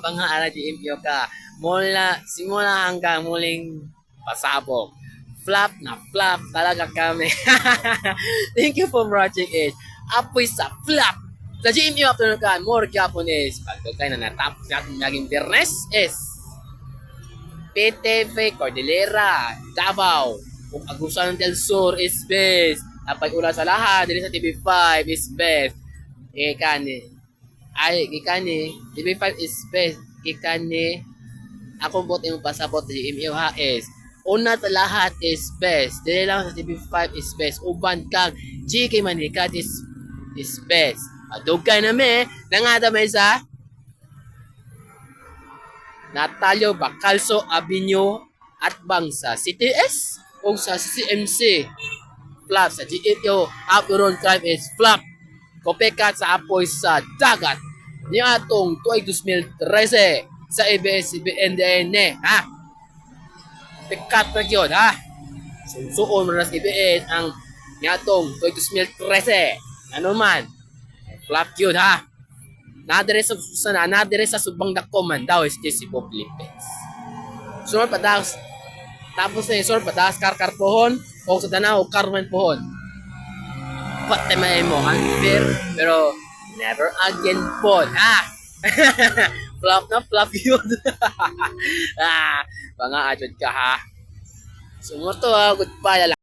Pangalan di impyo ka. Simula hanggang muling pasabog. Flop na flop talaga kami. Thank you for watching it. Apoy sa flop. Sa GMU afternoon ka, more Japanese. Pagkakay na natapos natin naging Biyernes is PTV Cordillera, Davao. Kung Agusan del Sur is best. Tapay ulan sa lahat. Dili sa TV5 is best. Ikani, TV5 is best. Ikani, akong bot yung pasabot sa GMU ha is una sa lahat is best. Dili lang sa TV5 is best. Uban kang GK Manikat is best. Adugay na me, nangada may sa Natalio Bacalso Avenue at bang sa CTS o sa CMC. Flop sa GMU Apuron Tribe is flop. Kopekat sa apoy sa dagat. Ni atong tuig 2013 sa ABS-CBN ha. Pekat na yun ha. Susuon mo na sa ABS ang ni atong tuig 2013. Ano man. Flop yun ha. Nadire sa subang dako man daw is si Bob Lipez. Sunod padas tapos na isor padas karkar pohon o sa danaw karman pohon. Pati may mo unfair pero never again po ha. Flop na flop yun. Mga adjud ka ha. Sumo to ha, goodbye.